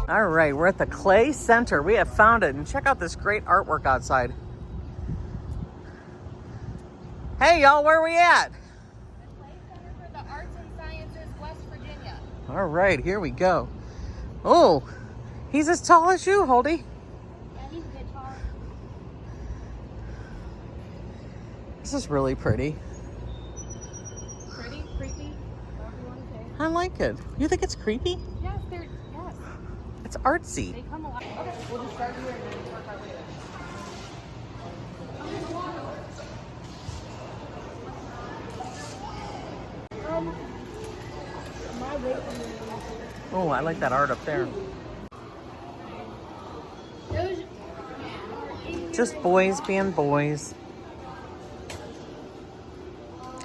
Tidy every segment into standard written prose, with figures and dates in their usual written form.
All right, we're at the Clay Center. We have found it, and check out this great artwork outside. Hey, y'all, where are we at? The Clay Center for the Arts and Sciences, West Virginia. All right, here we go. Oh, he's as tall as you, Holdy. Yeah, he's a bit tall. This is really pretty. Pretty, creepy, whatever you want to say. I like it. You think it's creepy? Yes, yes. It's artsy. They come alive. Okay, we'll just start here and then work our way there. Oh, I like that art up there. Just boys being boys.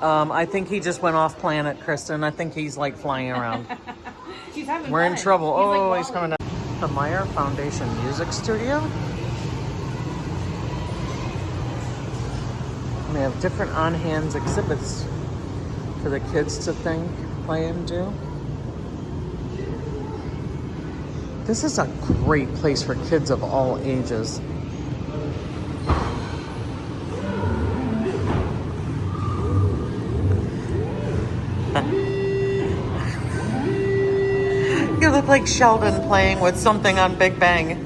I think he just went off planet, Kristen. I think he's like flying around. He's having We're fun. in trouble. He's He's coming down. The Meyer Foundation Music Studio. We have different on-hands exhibits for the kids to think, play, and do. This is a great place for kids of all ages. You look like Sheldon playing with something on Big Bang.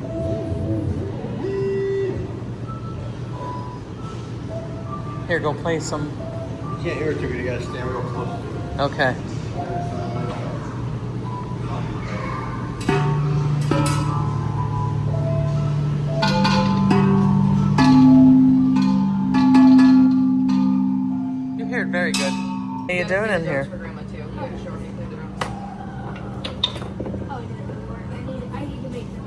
Here, go play some. You can't hear it too good. You gotta stand real close. Okay. You hear it very good. What are you doing in here? I need to make them.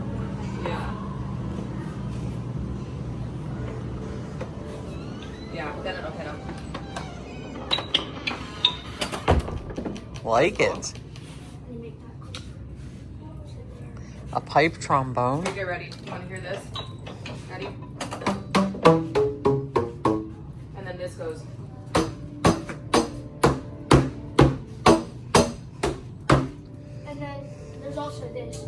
Yeah, then it'll hit him. Like it. A pipe trombone. Get ready. You want to hear this? Ready? And then this goes. And then there's also this.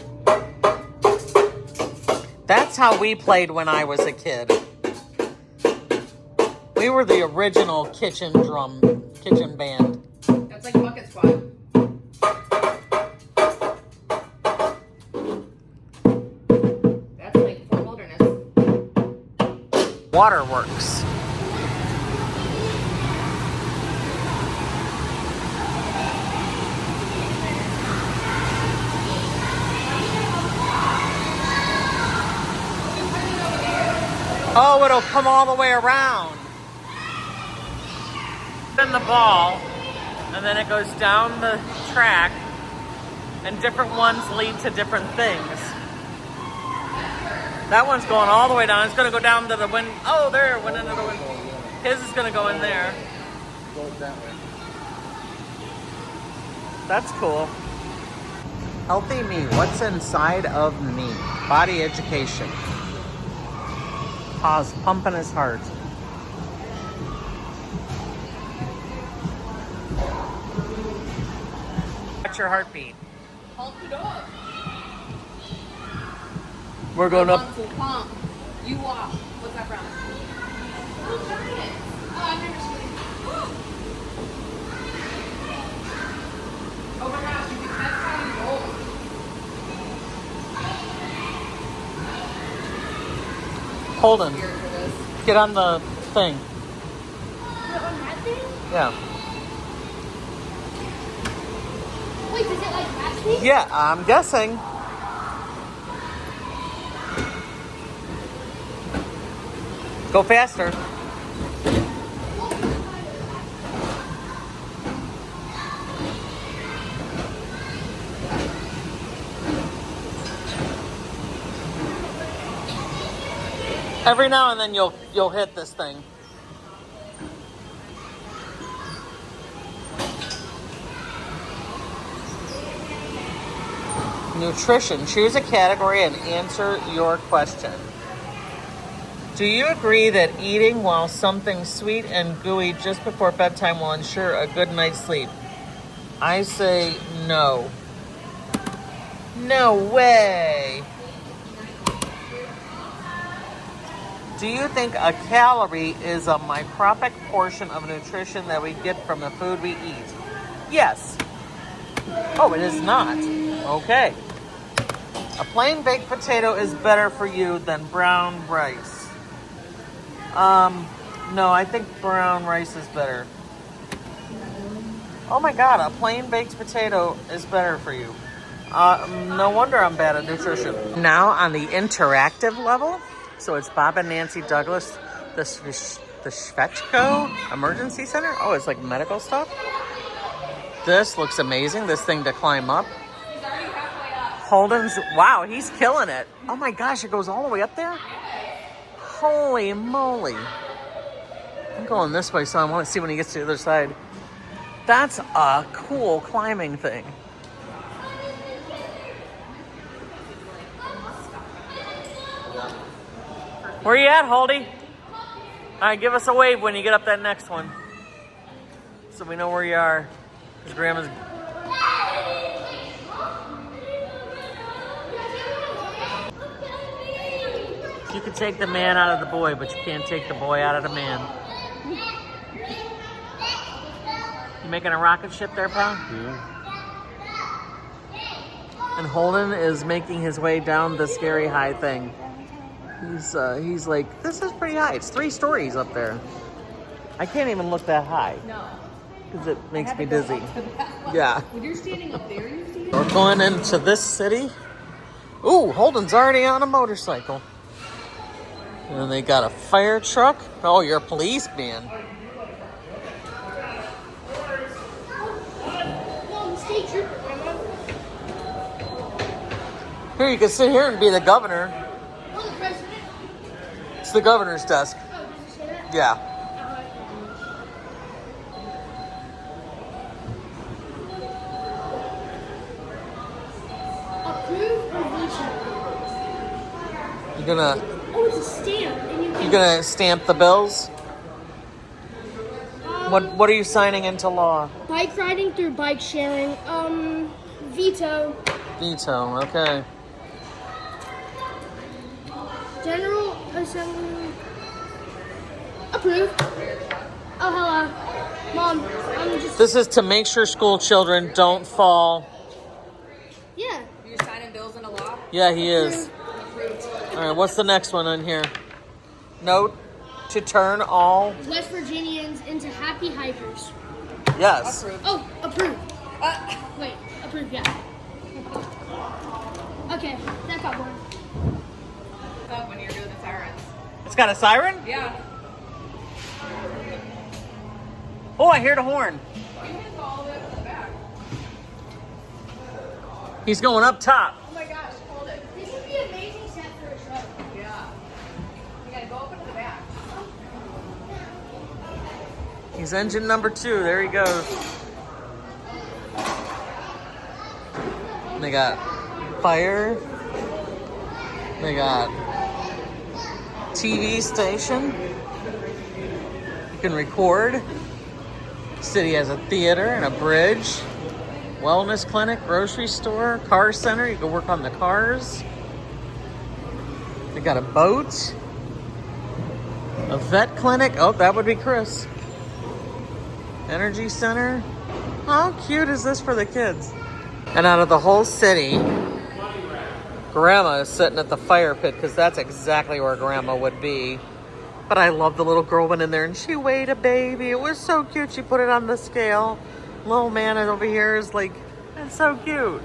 That's how we played when I was a kid. We were the original kitchen band. That's like bucket squad. That's like for wilderness. Waterworks. Oh, it'll come all the way around. In the ball, and then it goes down the track, and different ones lead to different things. That one's going all the way down. It's going to go down to the wind. Oh, there, went into the wind. His is going to go in there. Go that way. That's cool. Healthy me. What's inside of me? Body education. Pa's pumping his heart. What's your heartbeat? Pump it up. We're going up. One full pump. You walk. What's that from? Oh, giant. Oh, I've never seen it. Oh my gosh, you think that's how you roll. Holden, Here for this. get on the thing. On that thing? Yeah. Wait, does it like match me? Yeah, I'm guessing. Go faster. Every now and then you'll hit this thing. Nutrition. Choose a category and answer your question. Do you agree that eating while something sweet and gooey just before bedtime will ensure a good night's sleep? I say no. No way. Do you think a calorie is a microscopic portion of nutrition that we get from the food we eat? Yes. Oh, it is not. Okay. A plain baked potato is better for you than brown rice. No, I think brown rice is better. Oh my God, a plain baked potato is better for you. No wonder I'm bad at nutrition. Now on the interactive level, so it's Bob and Nancy Douglas, the Shvetchko Emergency Center. Oh, it's like medical stuff. This looks amazing, this thing to climb up. He's already halfway up. Holden's, wow, he's killing it. Oh my gosh, it goes all the way up there? Holy moly. I'm going this way, so I want to see when he gets to the other side. That's a cool climbing thing. Where you at, Holdy? All right, give us a wave when you get up that next one, so we know where you are. Because Grandma's... You can take the man out of the boy, but you can't take the boy out of the man. You making a rocket ship there, pal? Yeah. And Holden is making his way down the scary high thing. He's like, this is pretty high. It's 3 stories up there. I can't even look that high. No. Because it makes me dizzy. Yeah. When you're standing up there, you see it? We're going into this city. Ooh, Holden's already on a motorcycle. And they got a fire truck. Oh, you're a policeman. Here, you can sit here and be the governor. It's the governor's desk. Yeah. Approve or veto? You're gonna... Oh, it's a stamp. And you You're gonna stamp the bills? What are you signing into law? Bike riding through bike sharing. Veto. Veto, okay. General Assembly. Approve. Oh, hello. Mom, I'm just... This is to make sure school children don't fall. Yeah. You're signing bills into law? Yeah, he is. Approved. All right, what's the next one on here? Note to turn all... West Virginians into happy hikers. Yes. Approved. Oh, approve. Wait, approve, yeah. Okay, that got one. Up when you're doing the sirens. It's got a siren? Yeah. Oh, I hear the horn. You can go all the way up to the back. He's going up top. Oh my gosh, hold it. This would be an amazing set for a show. Yeah. You gotta go up into the back. He's engine number 2. There he goes. They got fire. They got TV station. You can record. City has a theater and a bridge. Wellness clinic, grocery store, car center. You can work on the cars. They got a boat. A vet clinic. Oh, that would be Chris. Energy center. How cute is this for the kids? And out of the whole city, Grandma is sitting at the fire pit because that's exactly where Grandma would be. But I love the little girl went in there and she weighed a baby. It was so cute. She put it on the scale. Little man over here is like, that's so cute.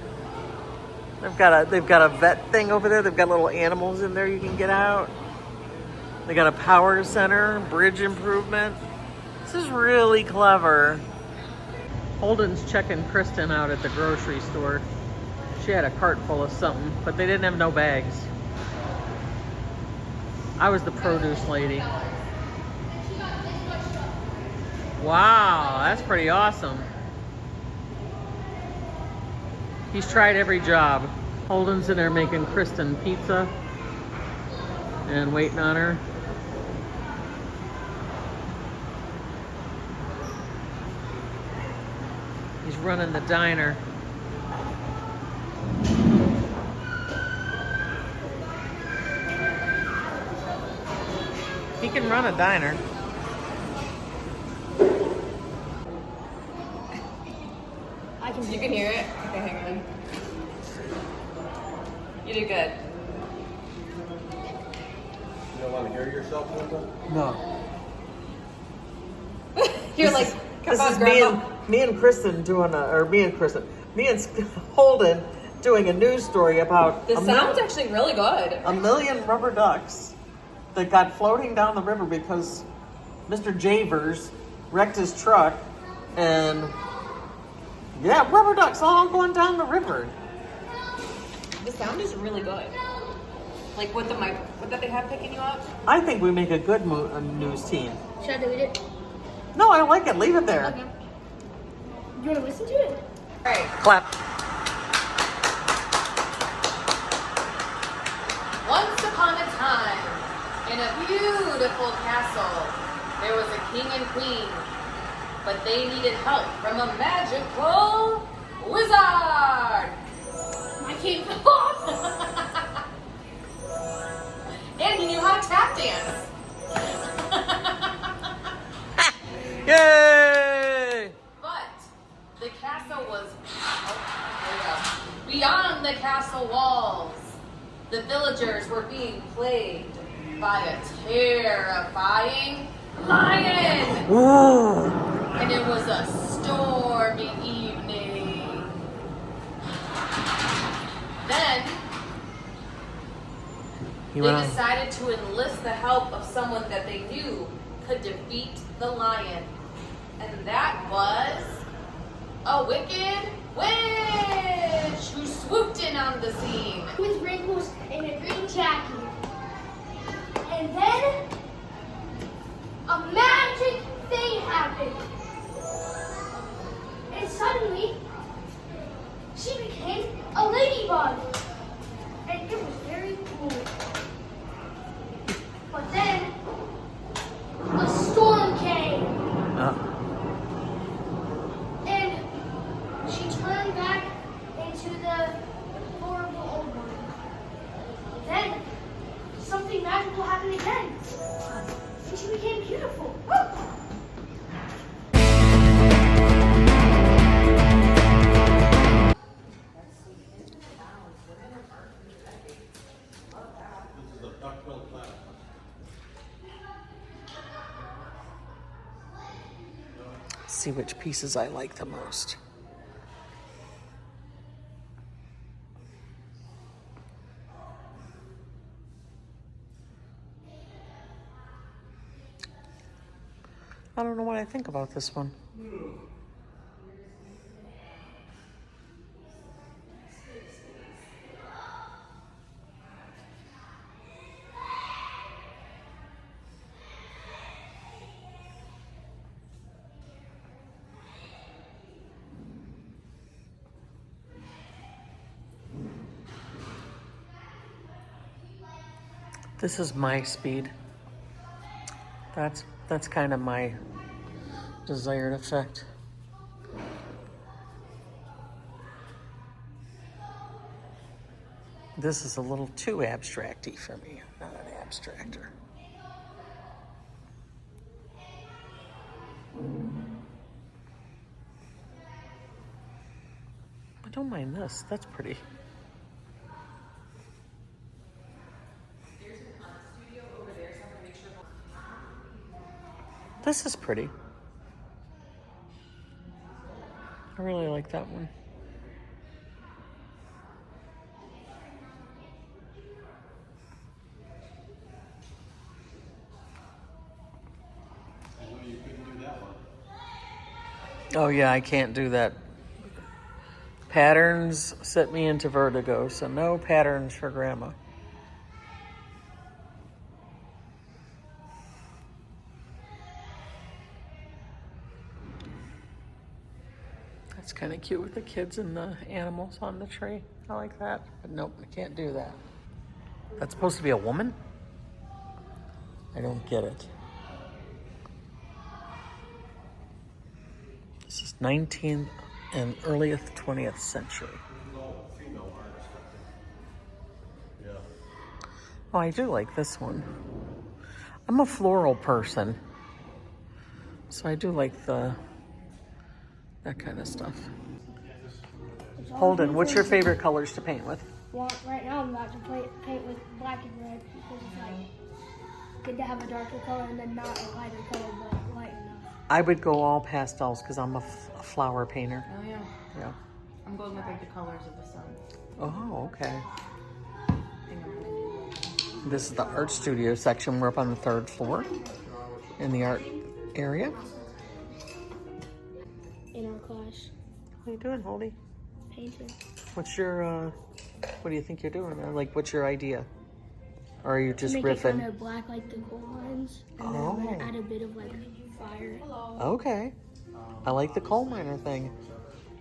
They've got a vet thing over there. They've got little animals in there you can get out. They got a power center, bridge improvement. This is really clever. Holden's checking Kristen out at the grocery store. She had a cart full of something, but they didn't have no bags. I was the produce lady. Wow, that's pretty awesome. He's tried every job. Holden's in there making Kristen pizza and waiting on her. He's running the diner. can run a diner. You can hear it? Okay, hang on. You did good. You don't want to hear yourself, Linda? No. You're like, come on, Grandma. me and Kristen me and Holden doing a news story about The sound's actually really good. 1 million rubber ducks that got floating down the river because Mr. Javers wrecked his truck, and yeah, rubber ducks all going down the river. The sound is really good. Like with the mic, what that they have picking you up. I think we make a good news team. Should I delete it? No, I like it. Leave it there. Okay. You want to listen to it? All right. Clap. Once upon a time, in a beautiful castle, there was a king and queen, but they needed help from a magical wizard. I can't fall. And he knew how to tap dance. Yay! But the castle was beyond the castle walls. The villagers were being plagued by a terrifying lion. Ooh. And it was a stormy evening. Then He they went on. decided to enlist the help of someone that they knew could defeat the lion. And that was a wicked witch who swooped in on the scene. With wrinkles and a green jacket. And then a magic thing happened. And suddenly she became a ladybug. And it was very cool. But then a storm came. And she turned back into the horrible old one. Then something magical happened again. And she became beautiful. This is a duck-billed platypus. See which pieces I like the most. I don't know what I think about this one. This is my speed. That's kind of my desired effect. This is a little too abstracty for me. I'm not an abstractor. I don't mind this. That's pretty. This is pretty. I really like that one. I know you couldn't do that one. Oh yeah, I can't do that. Patterns set me into vertigo, so no patterns for Grandma. That's kind of cute with the kids and the animals on the tree. I like that, but nope, I can't do that. That's supposed to be a woman? I don't get it. This is 19th and earliest 20th century. No female artist, I think. Yeah. Oh, I do like this one. I'm a floral person. So I do like that kind of stuff. Holden, what's your favorite colors to paint with? Well, right now I'm about to paint with black and red because it's like good to have a darker color and then not a lighter color, but light enough. I would go all pastels because I'm a flower painter. Oh yeah. Yeah. I'm going with like the colors of the sun. Oh, okay. I think I'm gonna do This is the art studio section. We're up on the 3rd floor in the art area. In our class, What are you doing, Holdy? painting. What's your, what do you think you're doing? Like, what's your idea? Or are you just Make it kind riffing? of black like the coal mines, and then I'm gonna add a bit of like fire. Okay. I like the coal miner thing.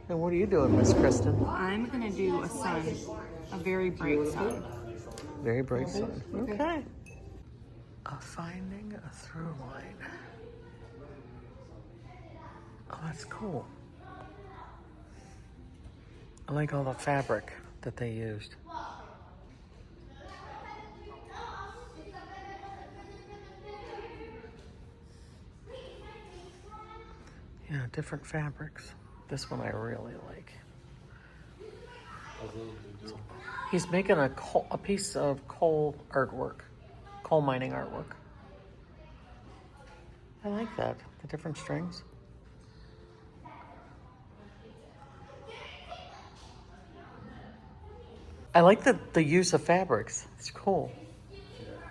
And what are you doing, Miss Kristen? I'm gonna do a sun, a very bright sun. Very bright sun. Okay. Finding a through line. Oh, that's cool. I like all the fabric that they used. Yeah, different fabrics. This one I really like. He's making a piece of coal artwork, coal mining artwork. I like that, the different strings. I like the use of fabrics. It's cool. Yeah,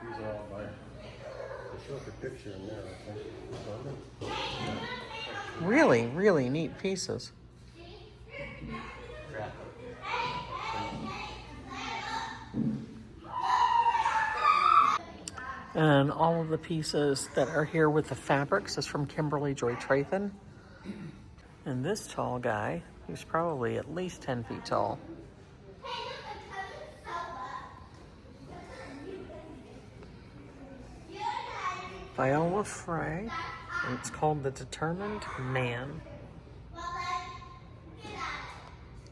these are all by. They show up a picture in there, I think. Really, really neat pieces. And all of the pieces that are here with the fabrics is from Kimberly Joy Trathan. And this tall guy, who's probably at least 10 feet tall. Viola Frey, and it's called The Determined Man.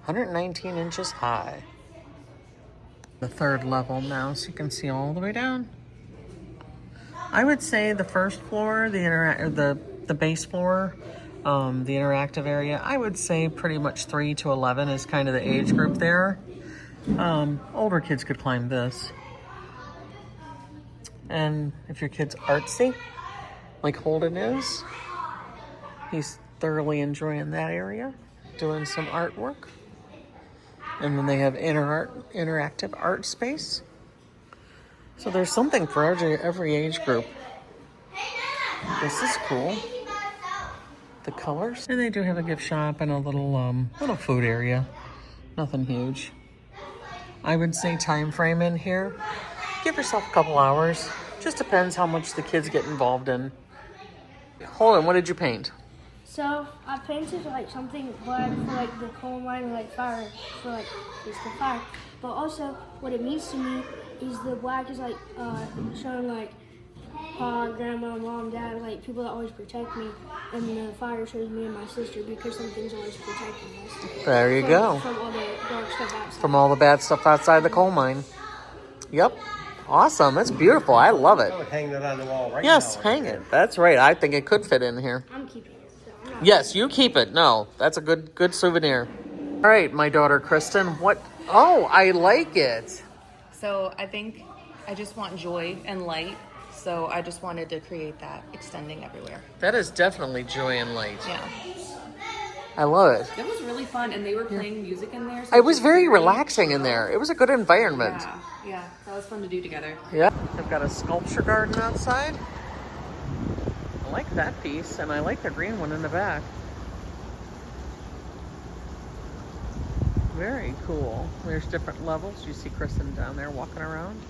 119 inches high. The 3rd level now, so you can see all the way down. I would say the 1st floor, the base floor, the interactive area, I would say pretty much 3 to 11 is kind of the age group there. Older kids could climb this. And if your kid's artsy, like Holden is, he's thoroughly enjoying that area, doing some artwork. And then they have interactive art space. So there's something for every age group. This is cool. The colors. And they do have a gift shop and a little food area. Nothing huge. I would say time frame in here. Give yourself a couple hours. Just depends how much the kids get involved in. Hold on, what did you paint? So I painted like something black for like the coal mine, like fire for like it's the fire. But also what it means to me is the black is like showing like Pa, Grandma, Mom, Dad, like people that always protect me, and the fire shows me and my sister because something's always protecting us. There you go. From all the dark stuff outside. From all the bad stuff outside the coal mine. Yep. Awesome. That's beautiful. I love it. I would hang that on the wall right now. Yes, hang it. That's right. I think it could fit in here. I'm keeping it. So I'm not Yes, you keep it. No, that's a good souvenir. All right, my daughter Kristen. What? Oh, I like it. So I think I just want joy and light. So I just wanted to create that extending everywhere. That is definitely joy and light. Yeah. I love it. That was really fun, and they were playing music in there. So It was very relaxing in there. It was a good environment. Yeah, that was fun to do together. Yeah. They've got a sculpture garden outside. I like that piece, and I like the green one in the back. Very cool. There's different levels. You see Kristen down there walking around.